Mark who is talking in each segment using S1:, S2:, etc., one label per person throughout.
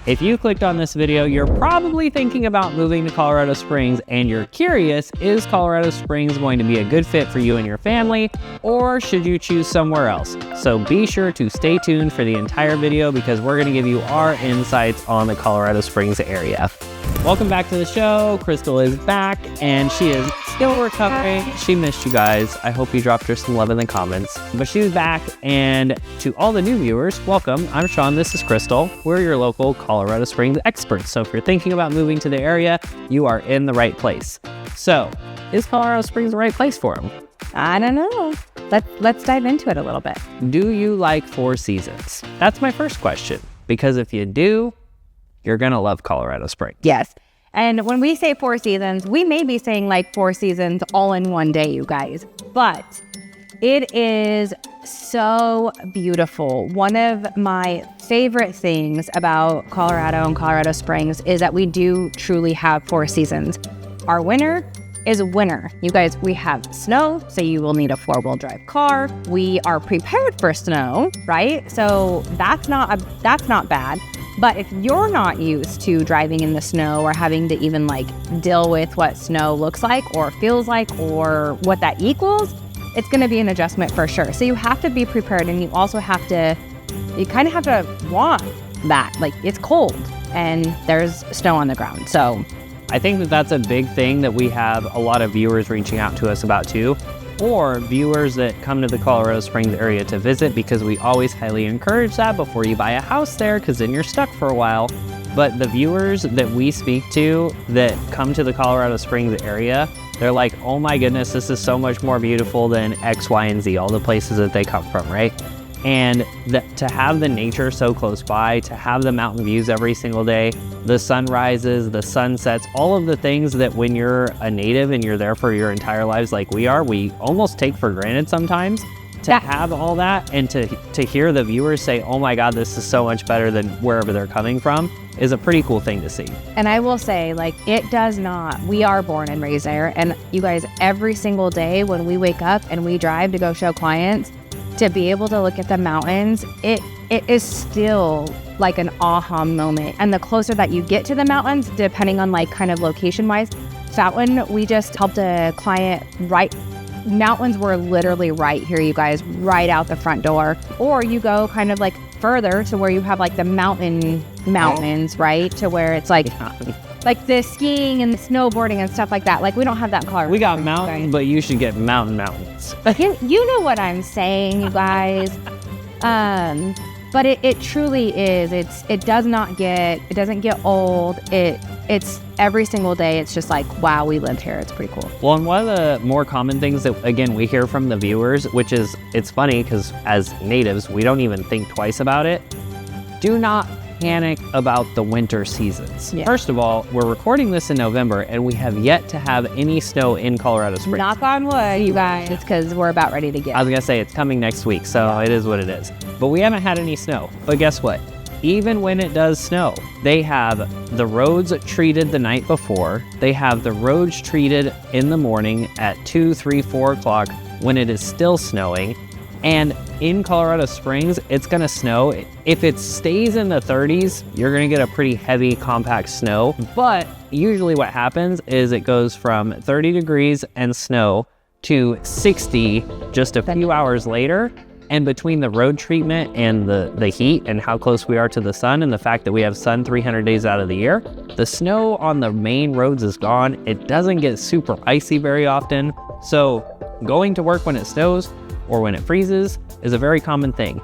S1: If you clicked on this video, you're probably thinking about moving to Colorado Springs and you're curious, is Colorado Springs going to be a good fit for you and your family, or should you choose somewhere else? So be sure to stay tuned for the entire video because we're going to give you our insights on the Colorado Springs area. Welcome back to the show. Crystal is back and she is still recovering. She missed you guys. I hope you dropped her some love in the comments. But she's back, and to all the new viewers, welcome. I'm Sean, this is Crystal. We're your local Colorado Springs experts. So if you're thinking about moving to the area, you are in the right place. So is Colorado Springs the right place for them?
S2: I don't know. Let's dive into it a little bit.
S1: Do you like 4 seasons? That's my first question, because if you do, you're going to love Colorado Springs.
S2: Yes. And when we say 4 seasons, we may be saying like 4 seasons all in one day, you guys. But it is so beautiful. One of my favorite things about Colorado and Colorado Springs is that we do truly have 4 seasons. Our winter is winter. You guys, we have snow, so you will need a 4-wheel drive car. We are prepared for snow, right? So that's not bad. But if you're not used to driving in the snow or having to even like deal with what snow looks like or feels like or what that equals, it's going to be an adjustment for sure. So you have to be prepared, and you also have to, you kind of have to want that. Like, it's cold and there's snow on the ground. So
S1: I think that that's a big thing that we have a lot of viewers reaching out to us about too, or viewers that come to the Colorado Springs area to visit, because we always highly encourage that before you buy a house there, because then you're stuck for a while. But the viewers that we speak to that come to the Colorado Springs area, they're like, oh my goodness, this is so much more beautiful than X, Y, and Z, all the places that they come from, right? And to have the nature so close by, to have the mountain views every single day, the sunrises, the sunsets, all of the things that when you're a native and you're there for your entire lives like we are, we almost take for granted sometimes. To have all that and to hear the viewers say, oh my God, this is so much better than wherever they're coming from, is a pretty cool thing to see.
S2: And I will say, like, it does not, we are born and raised there. And you guys, every single day when we wake up and we drive to go show clients, to be able to look at the mountains, it is still like an aha moment. And the closer that you get to the mountains, depending on like kind of location wise, Fountain, we just helped a client mountains were literally right here, you guys, right out the front door. Or you go kind of like further to where you have like the mountains, right? To where it's like the skiing and the snowboarding and stuff like that. Like, we don't have that in Colorado.
S1: We got mountains, but you should get mountains.
S2: But you know what I'm saying, you guys. But it truly is. It doesn't get old. It's every single day. It's just like, wow, we live here. It's pretty cool.
S1: Well, and one of the more common things that, again, we hear from the viewers, which is, it's funny because as natives, we don't even think twice about it. Do not panic about the winter seasons. Yeah. First of all, we're recording this in November and we have yet to have any snow in Colorado Springs.
S2: Knock on wood, you guys. It's because we're about ready to get.
S1: I was gonna say it's coming next week, so it is what it is. But we haven't had any snow. But guess what? Even when it does snow, they have the roads treated the night before. They have the roads treated in the morning at 2, 3, 4 o'clock when it is still snowing. And in Colorado Springs, it's gonna snow. If it stays in the 30s, you're gonna get a pretty heavy, compact snow. But usually what happens is it goes from 30 degrees and snow to 60 just a few hours later. And between the road treatment and the heat and how close we are to the sun and the fact that we have sun 300 days out of the year, the snow on the main roads is gone. It doesn't get super icy very often. So going to work when it snows or when it freezes is a very common thing.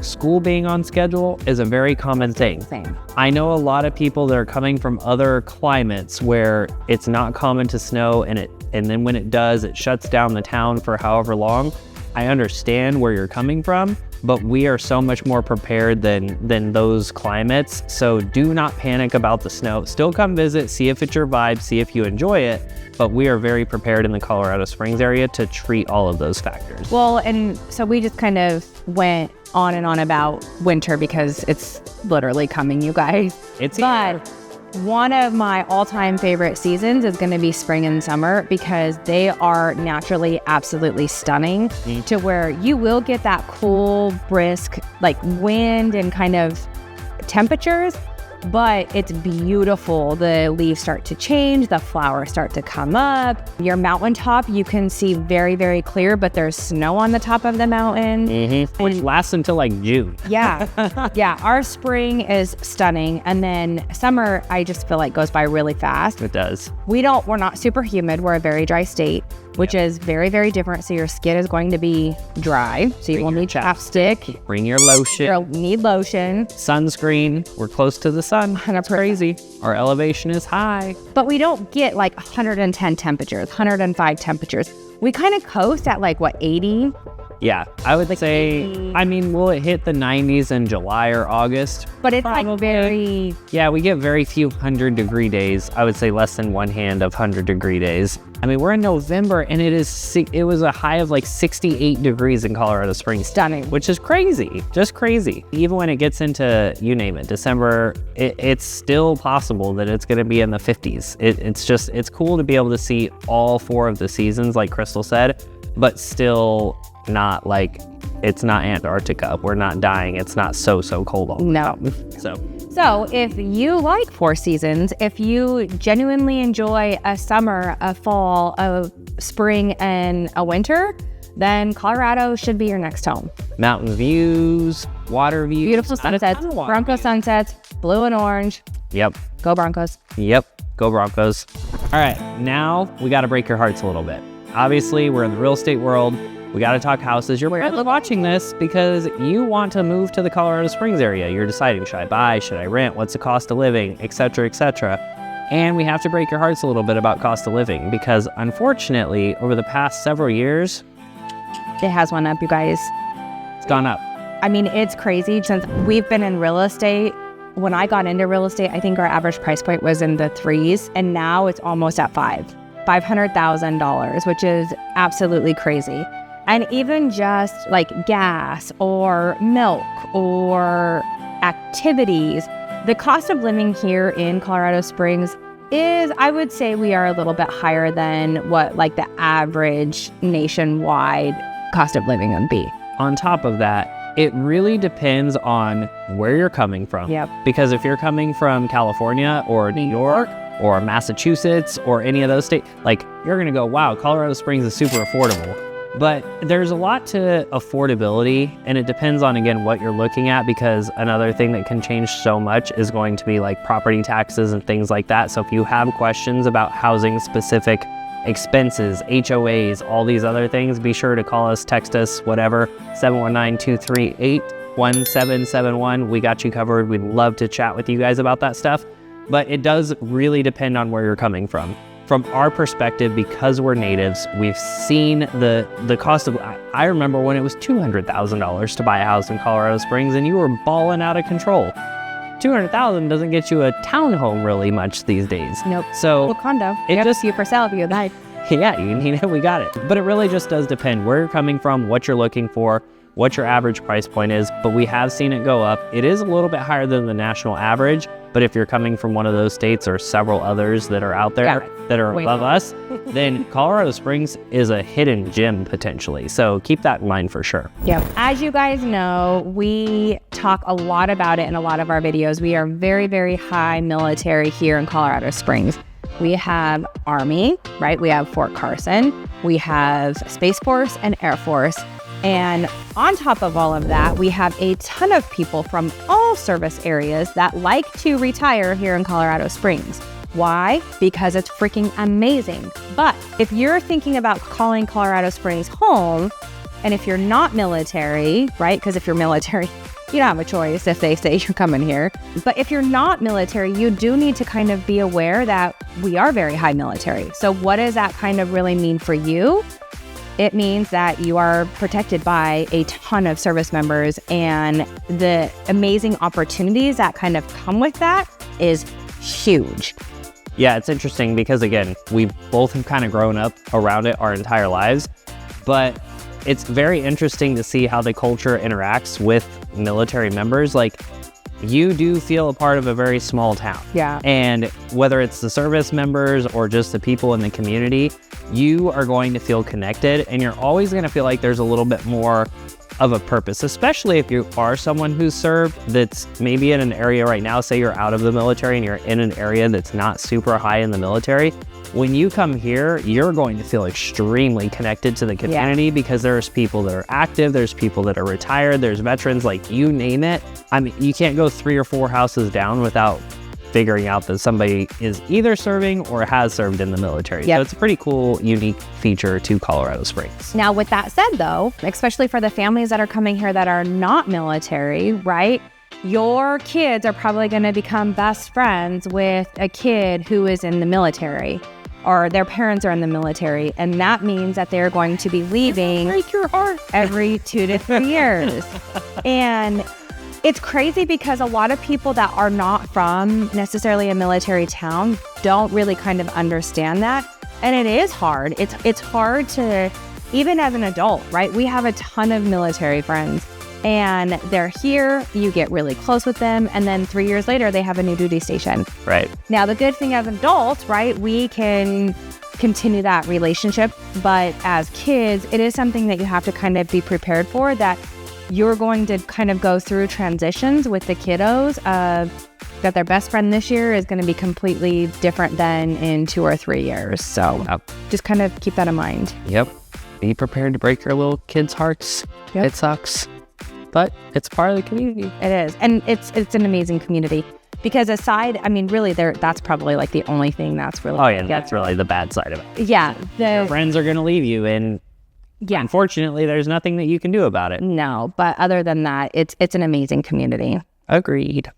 S1: School being on schedule is a very common thing.
S2: Same.
S1: I know a lot of people that are coming from other climates where it's not common to snow and then when it does, it shuts down the town for however long. I understand where you're coming from, but we are so much more prepared than those climates. So do not panic about the snow. Still come visit, see if it's your vibe, see if you enjoy it. But we are very prepared in the Colorado Springs area to treat all of those factors.
S2: Well, and so we just kind of went on and on about winter because it's literally coming, you guys.
S1: It's here.
S2: One of my all-time favorite seasons is going to be spring and summer because they are naturally absolutely stunning to where you will get that cool, brisk, like wind and kind of temperatures, but it's beautiful. The leaves start to change, the flowers start to come up. Your mountaintop, you can see very, very clear, but there's snow on the top of the mountain.
S1: Which lasts until like June.
S2: Yeah. Yeah. Our spring is stunning. And then summer, I just feel like goes by really fast.
S1: It does.
S2: We're not super humid. We're a very dry state, which is very, very different. So your skin is going to be dry. So you will need chapstick.
S1: Bring your lotion.
S2: You'll need lotion.
S1: Sunscreen. We're close to the sun.
S2: 100%.
S1: Crazy. Our elevation is high.
S2: But we don't get like 110 temperatures, 105 temperatures. We kind of coast at like, what, 80?
S1: Yeah, I would say, I mean, will it hit the 90s in July or August?
S2: But it's like very...
S1: Yeah, we get very few 100-degree days. I would say less than one hand of 100-degree days. I mean, we're in November, and it was a high of like 68 degrees in Colorado Springs.
S2: Stunning.
S1: Which is crazy, just crazy. Even when it gets into, you name it, December, it's still possible that it's going to be in the 50s. It's cool to be able to see all 4 of the seasons, like Crystal said, but still not like, it's not Antarctica. We're not dying. It's not so cold all the time.
S2: So if you like 4 seasons, if you genuinely enjoy a summer, a fall, a spring, and a winter, then Colorado should be your next home.
S1: Mountain views, water views.
S2: Beautiful sunsets, Bronco sunsets, blue and orange.
S1: Yep.
S2: Go Broncos.
S1: Yep. Go Broncos. All right, now we got to break your hearts a little bit. Obviously, we're in the real estate world. We got to talk houses. You're probably watching this because you want to move to the Colorado Springs area. You're deciding, should I buy? Should I rent? What's the cost of living? Et cetera, et cetera. And we have to break your hearts a little bit about cost of living because unfortunately, over the past several years,
S2: it has went up, you guys.
S1: It's gone up.
S2: I mean, it's crazy since we've been in real estate. When I got into real estate, I think our average price point was in the 3s, and now it's almost at $500,000, which is absolutely crazy. And even just like gas or milk or activities, the cost of living here in Colorado Springs is, I would say we are a little bit higher than what like the average nationwide cost of living would be.
S1: On top of that, it really depends on where you're coming from.
S2: Yep.
S1: Because if you're coming from California or New York or Massachusetts or any of those states, like you're gonna go, wow, Colorado Springs is super affordable. But there's a lot to affordability, and it depends on, again, what you're looking at, because another thing that can change so much is going to be like property taxes and things like that. So if you have questions about housing specific expenses, HOAs, all these other things, be sure to call us, text us, whatever, 719-238-1771. We got you covered. We'd love to chat with you guys about that stuff. But it does really depend on where you're coming from. From our perspective, because we're natives, we've seen the cost of, I remember when it was $200,000 to buy a house in Colorado Springs and you were balling out of control. $200,000 doesn't get you a townhome really much these days.
S2: Nope.
S1: So
S2: a condo.
S1: It just
S2: you for sale if you like.
S1: Yeah, you need it, we got it. But it really just does depend where you're coming from, what you're looking for, what your average price point is. But we have seen it go up. It is a little bit higher than the national average. But if you're coming from one of those states or several others that are out there that are above us, then Colorado Springs is a hidden gem potentially. So keep that in mind for sure.
S2: Yeah. As you guys know, we talk a lot about it in a lot of our videos. We are very, very high military here in Colorado Springs. We have Army, right? We have Fort Carson. We have Space Force and Air Force. And on top of all of that, we have a ton of people from all service areas that like to retire here in Colorado Springs. Why? Because it's freaking amazing. But if you're thinking about calling Colorado Springs home, and if you're not military, right? Because if you're military, you don't have a choice if they say you're coming here. But if you're not military, you do need to kind of be aware that we are very high military. So what does that kind of really mean for you? It means that you are protected by a ton of service members, and the amazing opportunities that kind of come with that is huge.
S1: Yeah, it's interesting because, again, we both have kind of grown up around it our entire lives, but it's very interesting to see how the culture interacts with military members. Like, you do feel a part of a very small town.
S2: Yeah.
S1: And whether it's the service members or just the people in the community, you are going to feel connected, and you're always going to feel like there's a little bit more of a purpose, especially if you are someone who's served that's maybe in an area right now. Say you're out of the military and you're in an area that's not super high in the military. When you come here, you're going to feel extremely connected to the community because there's people that are active, there's people that are retired, there's veterans, like you name it. I mean, you can't go 3 or 4 houses down without figuring out that somebody is either serving or has served in the military. So it's a pretty cool, unique feature to Colorado Springs.
S2: Now, with that said, though, especially for the families that are coming here that are not military, right? Your kids are probably going to become best friends with a kid who is in the military, or their parents are in the military. And that means that they're going to be leaving
S1: break your heart
S2: every 2 to 3 years. And it's crazy because a lot of people that are not from necessarily a military town don't really kind of understand that. And it is hard. It's hard to, even as an adult, right? We have a ton of military friends and they're here, you get really close with them, and then 3 years later, they have a new duty station.
S1: Right.
S2: Now, the good thing as adults, right, we can continue that relationship, but as kids, it is something that you have to kind of be prepared for, that you're going to kind of go through transitions with the kiddos of that their best friend this year is going to be completely different than in 2 or 3 years. So just kind of keep that in mind.
S1: Yep. Be prepared to break your little kids' hearts. It sucks, but it's part of the community.
S2: It is. And it's an amazing community because aside, I mean, really that's probably like the only thing that's really,
S1: that's really the bad side of it.
S2: Yeah.
S1: Your friends are going to leave you, and unfortunately, there's nothing that you can do about it.
S2: No, but other than that, it's an amazing community.
S1: Agreed.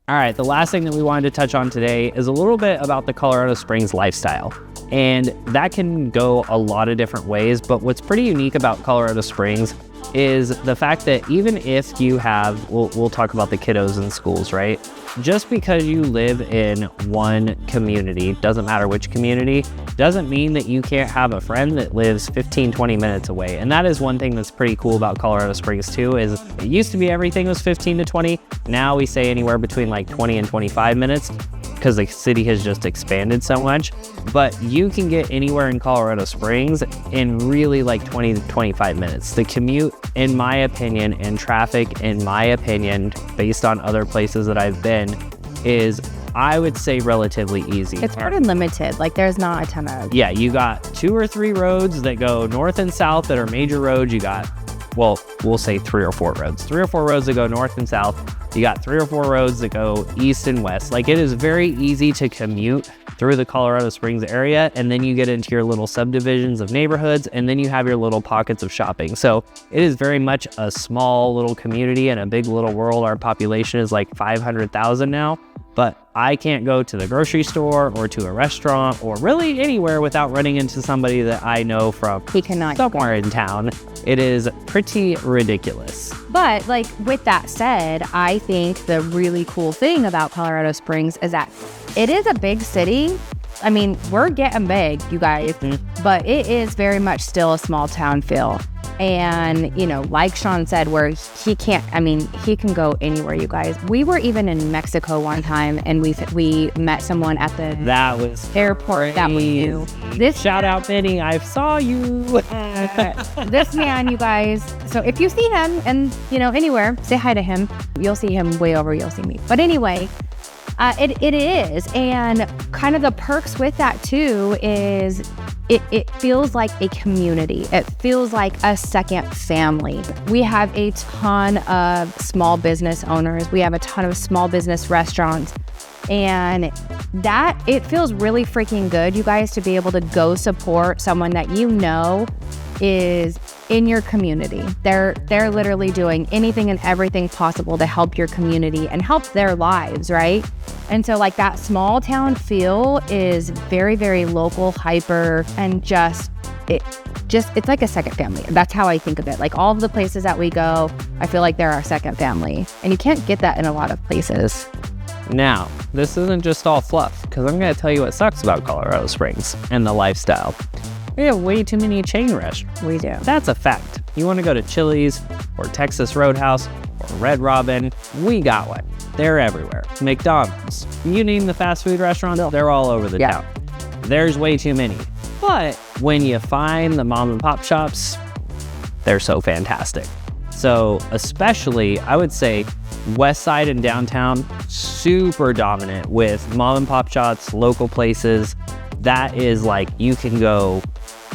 S1: All right, the last thing that we wanted to touch on today is a little bit about the Colorado Springs lifestyle. And that can go a lot of different ways, but what's pretty unique about Colorado Springs is the fact that even if you have, we'll talk about the kiddos in schools, right? Just because you live in one community, doesn't matter which community, doesn't mean that you can't have a friend that lives 15, 20 minutes away. And that is one thing that's pretty cool about Colorado Springs too, is it used to be everything was 15 to 20. Now we say anywhere between like 20 and 25 minutes because the city has just expanded so much. But you can get anywhere in Colorado Springs in really like 20 to 25 minutes. The commute, in my opinion, and traffic, in my opinion, based on other places that I've been, is, I would say, relatively easy.
S2: It's pretty limited. Like, there's not a ton of...
S1: Yeah, you got 2 or 3 roads that go north and south that are major roads. You got, well, we'll say 3 or 4 roads. 3 or 4 roads that go north and south. You got 3 or 4 roads that go east and west. Like, it is very easy to commute through the Colorado Springs area, and then you get into your little subdivisions of neighborhoods, and then you have your little pockets of shopping. So it is very much a small little community and a big little world. Our population is like 500,000 now, but I can't go to the grocery store or to a restaurant or really anywhere without running into somebody that I know from somewhere in town. It is pretty ridiculous.
S2: But like, with that said, I think the really cool thing about Colorado Springs is that it is a big city. I mean, we're getting big, you guys, but it is very much still a small town feel. And, you know, like Sean said, where he can go anywhere, you guys. We were even in Mexico one time, and we met someone at the airport that we knew.
S1: Shout out, Benny, I saw you.
S2: This man, you guys. So if you see him and, you know, anywhere, say hi to him. You'll see him way over, you'll see me. But anyway, it is. And kind of the perks with that too is it feels like a community. It feels like a second family. We have a ton of small business owners. We have a ton of small business restaurants. And that, it feels really freaking good, you guys, to be able to go support someone that you know is in your community. They're literally doing anything and everything possible to help your community and help their lives, right? And so like that small town feel is very, very local, hyper, and it's like a second family. That's how I think of it. Like, all of the places that we go, I feel like they're our second family. And you can't get that in a lot of places.
S1: Now, this isn't just all fluff, because I'm going to tell you what sucks about Colorado Springs and the lifestyle. We have way too many chain restaurants.
S2: We do.
S1: That's a fact. You want to go to Chili's or Texas Roadhouse or Red Robin, we got one. They're everywhere. McDonald's, you name the fast food restaurants, they're all over the town. There's way too many. But when you find the mom and pop shops, they're so fantastic. So especially, I would say west side and downtown, super dominant with mom and pop shops, local places. That is like, you can't go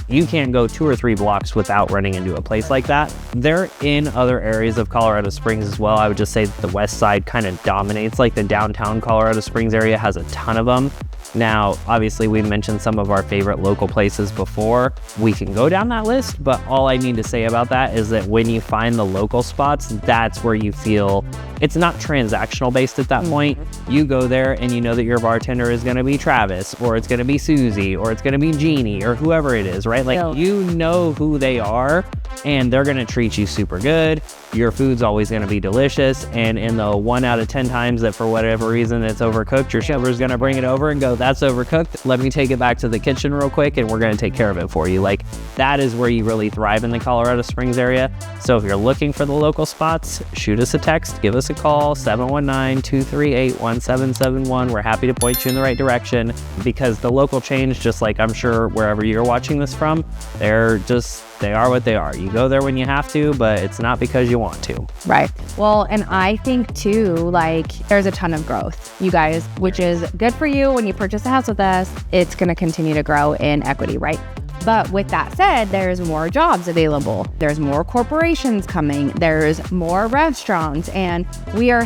S1: 2 or 3 blocks without running into a place like that. They're in other areas of Colorado Springs as well. I would just say that the west side kind of dominates. Like the downtown Colorado Springs area has a ton of them. Now, obviously, we mentioned some of our favorite local places before. We can go down that list, but all I need to say about that is that when you find the local spots, that's where you feel it's not transactional based at that point. You go there and you know that your bartender is going to be Travis, or it's going to be Susie, or it's going to be Jeannie, or whoever it is, right? Like, you know who they are, and they're going to treat you super good. Your food's always going to be delicious. And in the 1 out of 10 times that for whatever reason it's overcooked, your chef's going to bring it over and go, that's overcooked. Let me take it back to the kitchen real quick and we're going to take care of it for you. Like, that is where you really thrive in the Colorado Springs area. So if you're looking for the local spots, shoot us a text, give us a call, 719-238-1771. We're happy to point you in the right direction, because the local chains, just like I'm sure wherever you're watching this from, they are what they are. You go there when you have to, but it's not because you want to.
S2: Right. Well, and I think too, like, there's a ton of growth, you guys, which is good for you. When you purchase a house with us, it's going to continue to grow in equity, right? But with that said, there's more jobs available. There's more corporations coming. There's more restaurants. And we are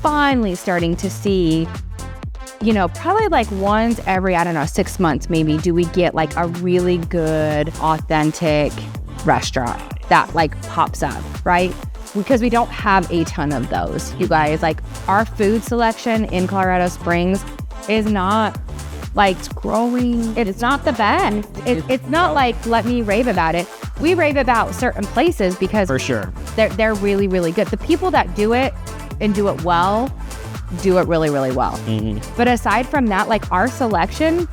S2: finally starting to see, you know, probably like once every, 6 months, maybe, do we get like a really good, authentic restaurant that like pops up, right? Because we don't have a ton of those, you guys. Like, our food selection in Colorado Springs is not like growing. It's not the best. It's not like, let me rave about it. We rave about certain places because
S1: for sure
S2: they're really, really good. The people that do it and do it well, do it really, really well. But aside from that, like, our selection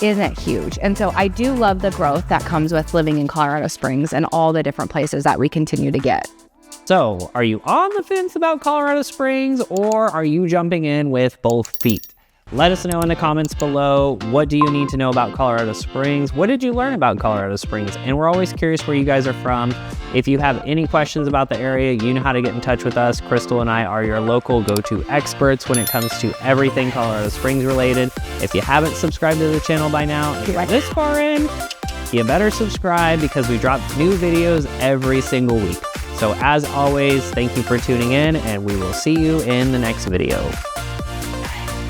S2: isn't huge. And so I do love the growth that comes with living in Colorado Springs and all the different places that we continue to get.
S1: So, are you on the fence about Colorado Springs, or are you jumping in with both feet? Let us know in the comments below. What do you need to know about Colorado Springs? What did you learn about Colorado Springs? And we're always curious where you guys are from. If you have any questions about the area, you know how to get in touch with us. Crystal and I are your local go-to experts when it comes to everything Colorado Springs related. If you haven't subscribed to the channel by now, if you're this far in, you better subscribe, because we drop new videos every single week. So as always, thank you for tuning in, and we will see you in the next video.